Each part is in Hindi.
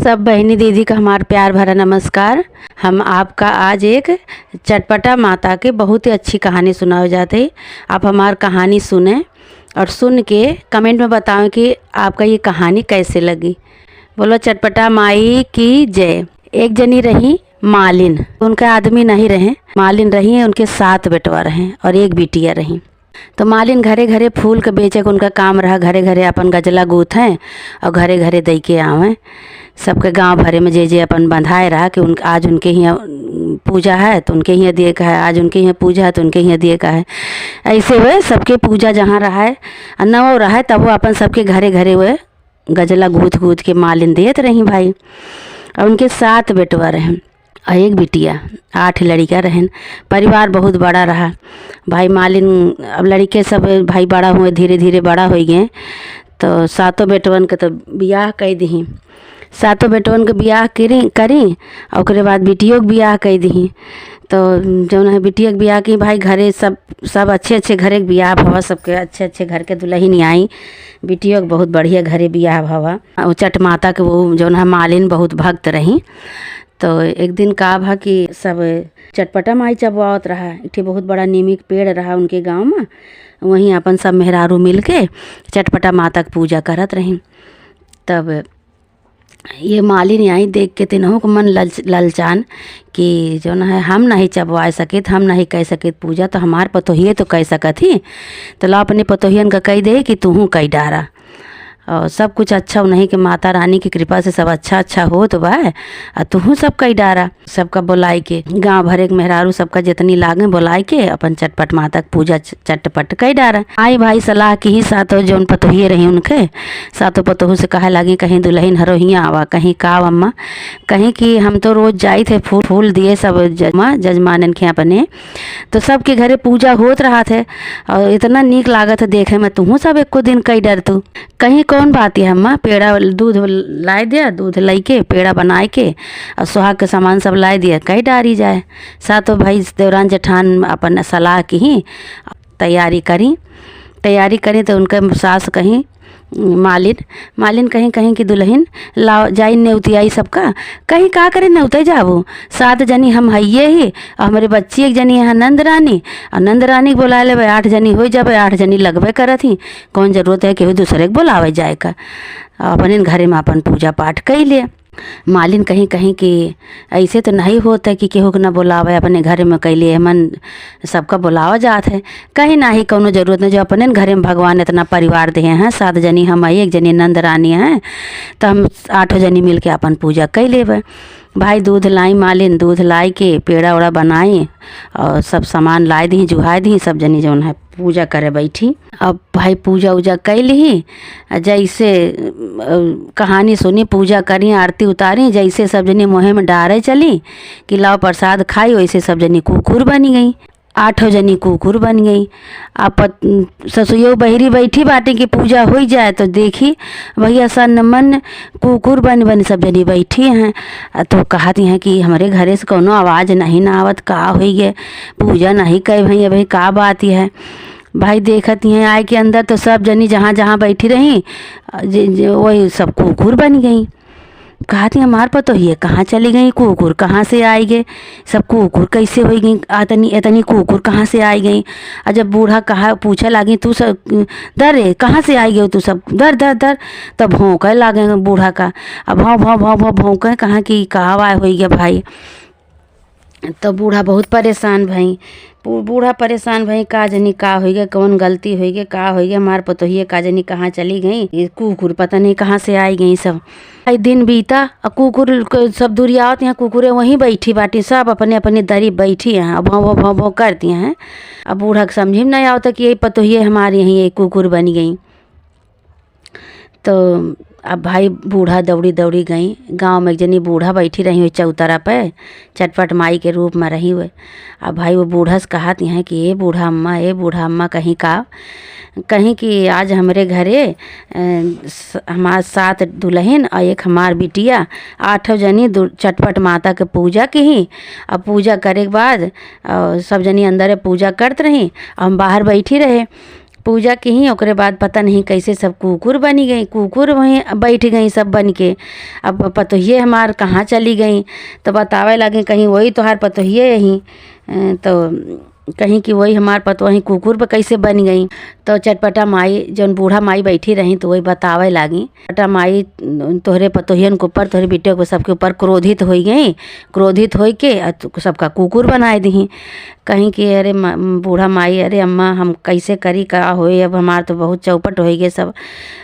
सब बहनी दीदी का हमारा प्यार भरा नमस्कार। हम आपका आज एक चटपटा माता के बहुत ही अच्छी कहानी सुनाए जाते। आप हमारी कहानी सुने और सुन के कमेंट में बताएं कि आपका ये कहानी कैसे लगी। बोलो चटपटा माई की जय। एक जनी रही मालिन, उनका आदमी नहीं रहे। मालिन रही, उनके 7 बेटवा रहे और एक बिटिया रही। तो मालिन घरे घरे फूल के बेचे के उनका काम रहा। घरे घरे अपन गजला गूँथें और घरे घरे दे के आवें। सबके गांव भरे में जे अपन बंधाए रहा कि आज उनके यहाँ पूजा है तो उनके यहाँ दिए का है, आज उनके यहाँ पूजा है तो उनके यहाँ दिए का है। ऐसे हुए सबके पूजा जहाँ रहा है नव रहा है तब वो अपन सबके घरे घरे हुए गजला गूँथ गूँथ के मालिन देत रही भाई। और उनके 7 बेटवा रहें और एक बिटिया, 8 लड़कियाँ रहें। परिवार बहुत बड़ा रहा भाई। मालिन अब लड़के सब भाई बड़ा हुए, धीरे धीरे बड़ा हो गए। तो 7 बेटवन के तो बियाह कर दी। 7 बेटवन के बियाह करी और उसके बाद बिटियों के बियाह कर दी। तो जो है बिटिया के बियाह की भाई घरे सब अच्छे अच्छे घरे के बियाह भवा, सबके अच्छे अच्छे घर के दुल्हन आई। बिटियों के बहुत बढ़िया घरे बियाह भवा। और चट माता के वो जो है मालिन बहुत भक्त रही। तो एक दिन का भा कि सब चटपटा माई चबवावत रहा। एक बहुत बड़ा नीमी के पेड़ रहा उनके गांव में। वहीं अपन सब मेहरारू मिल के चटपटा माता की पूजा करत रही। तब ये मालिन आई देख के तिन्हों को मन ललचान कि जो है हम नहीं चबवा सके, हम नहीं कह सके पूजा, तो हमार पतोहिए तो कह सकत ही। तो ला अपने पतोहियन का कह दे कि तू कह डारा। और सब कुछ अच्छा नहीं कि माता रानी की कृपा से सब अच्छा अच्छा हो तो बा। और तू सब कई डारा। सबका बुलाई के गांव भरे के मेहरारू सबका जितनी लागे बुलाई के अपन चटपट माता की पूजा चटपट कई डारा। आई भाई सलाह की ही 7 जौन पतोहिए रही उनके 7 पतोहू से कहे लगी कहीं दुल्हन हरो हियाँ आवा, कहीं का अम्मा, कहीं कि हम तो रोज जाई थे फूल दिए सब जजमानन के अपने। तो सबके घरे पूजा होत रहा थे और इतना नीक लागत है देखे में। तू सब एको दिन कई डर तू कहीं कौन बात है अम्मा, पेड़ा दूध लाए दिया, दूध लाई के पेड़ा बनाए के और सुहाग के सामान सब लाए दिया, कहीं डारी जाए। 7 भाई देवरान जेठान अपन सलाह की ही तैयारी करी। तो उनके सास कहीं मालिन कहीं कि दुल्हन लाओ जाई नेउतियाई सबका, कहीं का करे नेउते जाबू। 7 जनी हम हइये ही और हमारे बच्ची एक जनी है नंद रानी, और नंद रानी के बुला ले 8 जनी हो जाबे। 8 जनी लगबे करत ही, कौन जरूरत है केहू दूसरे के बुलावे जाए का। अपने घरे में अपन पूजा पाठ कर लिए। मालिन कहीं कि ऐसे तो नहीं होता कि केहू के न बुलावे, अपने घरे में कैलिए मन सबका बुलावा जात है। कहीं ना ही कोनो जरूरत नहीं, जो अपने घरे में भगवान इतना परिवार दिए हैं। 7 जनी हम आई, एक जनी नंद रानी हैं, तो हम 8 जनी मिल के अपन पूजा कर लेवे। भाई दूध लाई, मालिन दूध लाई के पेड़ा उड़ा बनाई और सब सामान लाई दी, जुहाई दी। सब जनी जौन है पूजा करे बैठी। अब भाई पूजा उजा कर ली, जैसे कहानी सुनी, पूजा करी, आरती उतारी। जैसे सब जनी मोहे में डारे चली कि लाओ प्रसाद खाई, वैसे सब जनी कुकुर बनी गई। 8 जनी कुकुर बन गई। आप ससुयो बहरी बैठी बाटे कि पूजा हो जाए तो देखी भैया सन मन कुकुर बन सब जनी बैठी हैं। तो कहती हैं कि हमारे घरे से कोनो आवाज़ नहीं ना आवत, का हो गए पूजा नहीं कहे भैया भाई का बात है। भाई देखती हैं आए के अंदर तो सब जनी जहाँ जहाँ बैठी रही वही सब कुकुर बन गई। कहती हमार पतो ही कहाँ चली गई, कुकुर कहाँ से आई गए, सब कुकुर कैसे हो गई, इतनी कुकुर कहाँ से आई गई। और जब बूढ़ा कहा पूछे लगी तू सब डर रे कहाँ से आई गई, तू सब डर। तब भौंके लागे बूढ़ा का। अब भाव भौंके कहाँ की कहा आए हो गया भाई। तो बूढ़ा बहुत परेशान भाई। का जनी का हो गया, कौन गलती हो गई, का हो गया हमार पतोहिए का जनी कहाँ चली गई, ये कुकुर पता नहीं कहाँ से आई गई सब। दिन बीता और कुकुर सब दूरियावत यहाँ कुकुरे वहीं बैठी बाटी, सब अपने अपने दरी बैठी हैं और भाव करती हैं। अब बूढ़ा के समझ में नहीं आता कि यही पतोहिए हमारे यहीं ये कुकुर बन गई। तो अब भाई बूढ़ा दौड़ी गई। गांव में एक जनी बूढ़ा बैठी रही हुई चौतरा पे, चटपट माई के रूप में रही हुए। अब भाई वो बूढ़ा से कहती हैं कि ये बूढ़ा अम्मा कहीं कि आज हमारे घरे हमारे 7 दुल्हन और एक हमार बिटिया 8 जनी चटपट माता के पूजा की ही। अब पूजा करे के बाद सब जनी अंदर पूजा करते रही, हम बाहर बैठी रहे। पूजा की ही ओकरे बाद पता नहीं कैसे सब कुकुर बनी गई, कुकुर वहीं बैठ गई सब बन के। अब पतोहिए हमार कहाँ चली गई, तो बतावे लगे कहीं वही तोहार पतोहिए यहीं, तो कहीं कि वही हमार पतोही कुकुर पर कैसे बन गई। तो चटपटा माई जौन बूढ़ा माई बैठी रही तो वही बतावे लागी, चटपटा माई तोहरे पतोहियन के ऊपर, तोहरे बेटे को सबके ऊपर क्रोधित हो गई, क्रोधित हो के सबका कुकुर बनाए दी। कहीं कि अरे बूढ़ा माई, अरे अम्मा हम कैसे करी, का होए, अब हमार तो बहुत चौपट हो गए सब,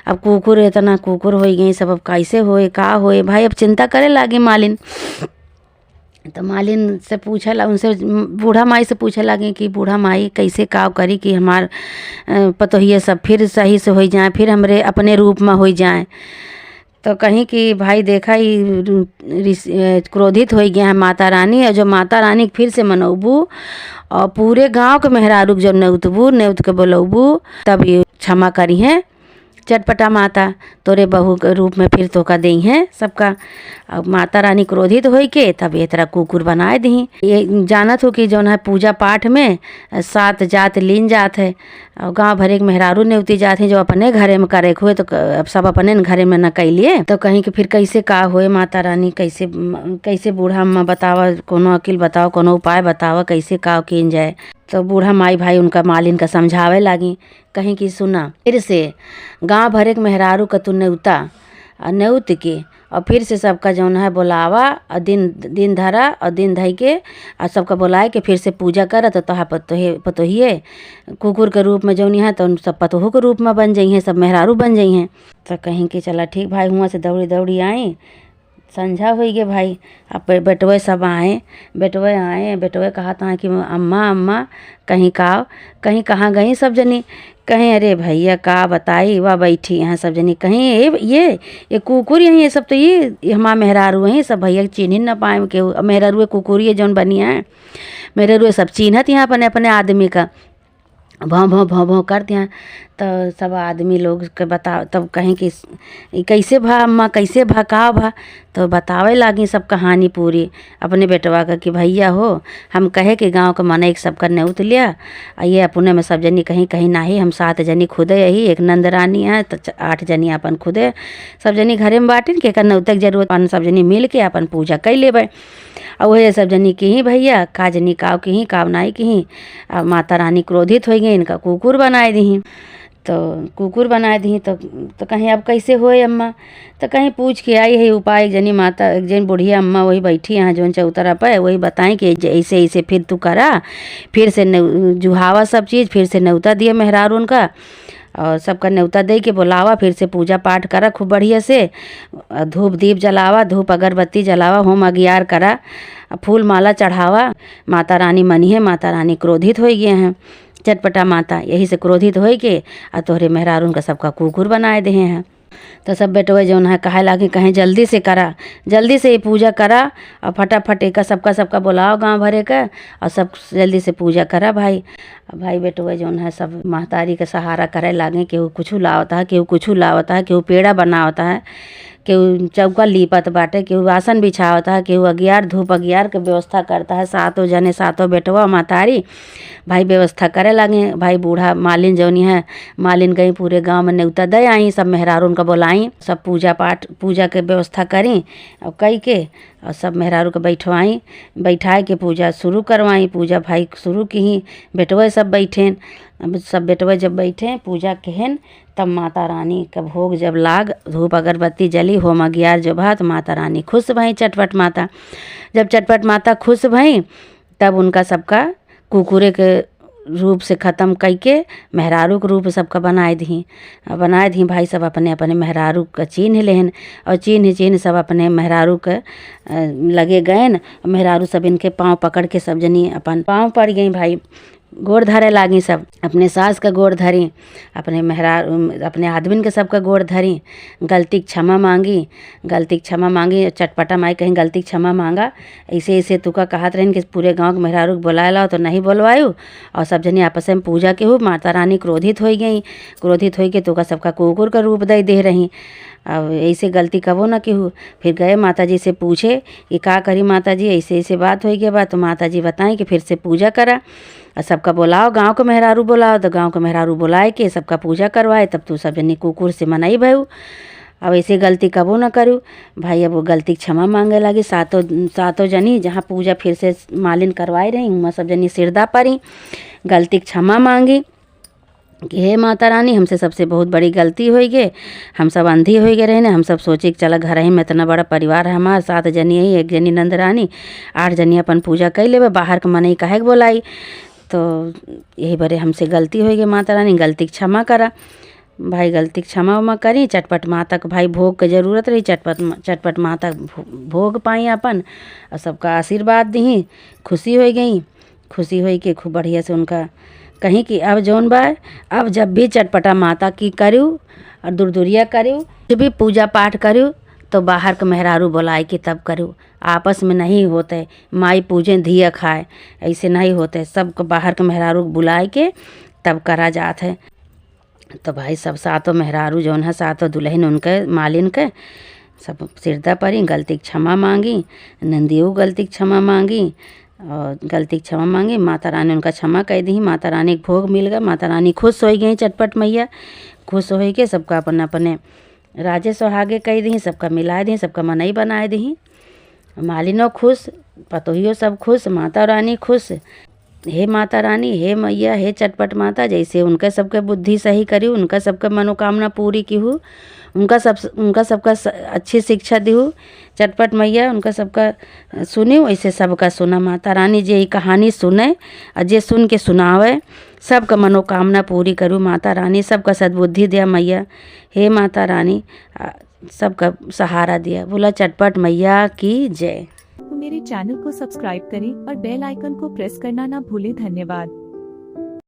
अब कुकुर इतना कुकुर हो गई सब, अब कैसे होए का होए भाई। अब चिंता करे लागी मालिन। तो मालिन से पूछे ला, उनसे बूढ़ा माई से पूछे लगे कि बूढ़ा माई कैसे काव करी कि हमार पतोहिए सब फिर सही से हो जाए, फिर हमरे अपने रूप में हो जाए। तो कहीं कि भाई देखा ही क्रोधित हो गया है माता रानी, और जो माता रानी फिर से मनौबू और पूरे गांव के मेहरारू जो नेउत के बोलबू, तब ये क्षमा करी है चटपटा माता, तोरे बहू के रूप में फिर तोका दी हैं सबका। अब माता रानी क्रोधित हो के तब ये तरह कुकुर बनाए दी। ये जानत हो कि जो है पूजा पाठ में 7 जात लीन जात है, और गाँव भरे के मेहरारू नेवती जात है जो अपने घरे में करे हुए, तो अब सब अपने घरे में न कैलिए। तो कहीं कि फिर कैसे का होए माता रानी, कैसे कैसे बूढ़ा अम्मा बतावा, कोनो अकिल बताओ, कोनो उपाय बतावा कैसे का किन जाए। तो बूढ़ा माई भाई उनका मालिन का समझावे लागी, कहीं कि सुना फिर से गांव भरे के मेहरारू का तू नेवता नेवत के, और फिर से सबका जौन है बोलावा, और दिन धरा, और दिन धई के और सबका बुलाए के फिर से पूजा कर, तो तोहा पतोहिए कुकुर के रूप में जौन है, तो सब पतोहू के रूप में बन जाइ हैं, सब मेहरारू बन जाइ हैं। तो कहीं कि चला ठीक भाई, हुआ से दौड़ी दौड़ी आई, संझा हो गए भाई। अब बेटवे सब आए, बेटवे कहा था कि अम्मा अम्मा कहीं कहाँ गई सब जनी। कहीं अरे भैया का बताई, वह बैठी यहाँ सब जनी, कहीं ये कुकुर यहीं, ये सब तो ये हमारा मेहरारू हैं सब, भैया चिन्ह न पाए के मेहरारू कुकुर ये जौन बनी है, मेहरारू सब चिन्हत यहाँ अपने अपने आदमी का भौं भौं भौं भौं करते हैं। तो सब आदमी लोग के बता, तब कहीं कि कैसे भा अम्मा, कैसे भा का भा, तो बतावे लागी सब कहानी पूरी अपने बेटवा का कि भैया हो, हम कहे कि गांव का मन एक सबका नेउत लिया, ये अपने में सब जनी कहीं कहीं नाही, हम 7 जनी खुदे यही, एक नंद रानी है, तो 8 जनी अपन खुदे सब जनी घरे में बाटिन के नेउत के जरूरत, अपन सब जनी मिल के अपन पूजा कर लेबै। और वही सब जनी की ही भैया का जनी काव की ही काव नाई की ही। अब माता रानी क्रोधित हो गई, इनका कुकुर बनाए दी। तो कुकुर बनाए दी तो कहीं अब कैसे होए अम्मा, तो कहीं पूछ के आई है उपाय। एक जनी माता, एक जन बुढ़िया अम्मा वही बैठी यहाँ जो चौतरा पे, वही बताएं कि ऐसे ऐसे फिर तू करा, फिर से जुहावा सब चीज़, फिर से न्योता दिए मेहरारू उनका, और सबका न्योता दे के बुलावा, फिर से पूजा पाठ करा खूब बढ़िया से, धूप दीप जलावा, धूप अगरबत्ती जलावा, होम अगियार करा, फूल माला चढ़ावा। माता रानी मनी है, माता रानी क्रोधित हो गए हैं चटपटा माता, यही से क्रोधित हो के और तोहरे मेहरारू का सबका कुकुर बनाए दे हैं। तो सब बेटवे जौन है कहे लागे कहीं जल्दी से करा, जल्दी से ये पूजा करा, और फटाफट एक सबका बुलाओ गांव भरे का, और सब जल्दी से पूजा करा भाई। भाई बेटवे जौन है सब महतारी के सहारा करे लागे, केहू कुछ लावता है, केहू कुछ लावता है, केहू पेड़ा बनावता है, केहू चौका लीपत बाटे, केहू आसन बिछावता है, केहू अगियार धूप अगियार के व्यवस्था करता है। 7 जने 7 बेटवा महतारी भाई व्यवस्था करे लागे भाई। बूढ़ा मालिन जौनी है, मालिन गई पूरे गांव में न्योता दे आई, सब मेहरारू उनका बुलाई, सब पूजा पाठ पूजा के व्यवस्था करी, और कई के और सब मेहरारू के बैठाए के पूजा शुरू करवाई। पूजा भाई शुरू की ही, बेटवे सब बैठेन, अब सब बेटवे जब बैठे पूजा केहन, तब माता रानी का भोग जब लाग, धूप अगरबत्ती जली, होम अगियार जो भा, तो माता रानी खुश भई चटपट माता। जब चटपट माता खुश भई तब उनका सबका कुकुरे के रूप से ख़त्म करके मेहरारू के रूप सबका बनाए दी भाई। सब अपने अपने मेहरारू का चिन्ह लेहन, और चिन्ह सब अपने मेहरारू के लगे गए। मेहरारू सब इनके पाँव पकड़ के सब जनी अपन पाँव पड़ गई भाई, गोड़ धरे लागी, सब अपने सास का गोड़ धरी, अपने आदमिन के सबका गोड़ धरी, गलती क्षमा मांगी। चटपटा माई कहीं गलती क्षमा मांगा, ऐसे तुका कहत रहन कि पूरे गांव के मेहरारू के बुलाए लाओ, तो नहीं बुलवायु। और सब जनी आपस में पूजा के हो, माता रानी क्रोधित हो गई, क्रोधित हो के तुका सबका कुकुर का रूप दे रही। अब ऐसे गलती कबो ना केहू। फिर गए माता जी से पूछे कि का करी माता जी, ऐसे ऐसे बात हो गया बा। तो माता जी बताएं कि फिर से पूजा करा और सबका बुलाओ, गांव के मेहरारू बुलाओ। तो गांव के मेहरारू बुलाए के सबका पूजा करवाए, तब तू सब जनी कुकुर से मनाई भयू। अब ऐसे गलती कबो ना करूँ भाई। अब वो गलती क्षमा मांगे लगी। सातों जनी जहाँ पूजा फिर से मालिन करवाई रही, वहाँ सब जनी सिरदा पड़ी, गलती क्षमा मांगी कि हे माता रानी, हमसे सबसे बहुत बड़ी गलती हो गई, हम सब अंधी हो गए रहे ने। हम सब सोचे कि चला घर ही में इतना बड़ा परिवार है हमार, 7 जनी है, 1 जनी नंद रानी, 8 जनी अपन पूजा कर लेवे, बाहर के मनई काहे के बोलाई। तो यही बड़े हमसे गलती हो गई माता रानी, गलती क्षमा करा भाई। गलती क्षमा उमा करी। चटपट माता के भाई भोग के जरूरत रही, चटपट माता भोग पाई अपन और सबका आशीर्वाद दी। खुशी हो गई, खुशी हो के खूब बढ़िया से उनका कहीं कि अब जौन बा, अब जब भी चटपटा माता की करूँ और दूरदूरिया करूँ, जब भी पूजा पाठ करूँ तो बाहर के मेहरारू बुलाए के तब करूँ। आपस में नहीं होते माई पूजे धिया खाए, ऐसे नहीं होते। सबको बाहर के मेहरारू बुलाए के तब करा जात है। तो भाई सब 7 मेहरारू जौन है, 7 दुल्हन उनके मालिन के सब सिरदा पड़ी, गलती क्षमा मांगी। नंदियों गलती क्षमा मांगी और गलती क्षमा मांगी। माता रानी उनका क्षमा कह दी। माता रानी के भोग मिल गया। माता रानी खुश हो गई, चटपट मैया खुश हो के सबका अपने अपने राजे सुहागे कह दी, सबका मिला दी, सबका मनई बनाए दी। मालिनो खुश, पतोहियो सब खुश, माता रानी खुश। हे माता रानी, हे मैया, हे चटपट माता, जैसे उनका सबका बुद्धि सही करी, उनका सबका मनोकामना पूरी की हूँ, उनका सबका अच्छी शिक्षा दी हूँ। चटपट मैया उनका सबका सुनी, वैसे सबका सुना। माता रानी जे कहानी सुने और जे सुन के सुनावे, सबका मनोकामना पूरी करूँ। माता रानी सबका सद्बुद्धि दिया मैया। हे माता रानी सबका सहारा दिया। बोला चटपट मैया की जय। मेरे चैनल को सब्सक्राइब करें और बेल आइकन को प्रेस करना ना भूलें। धन्यवाद।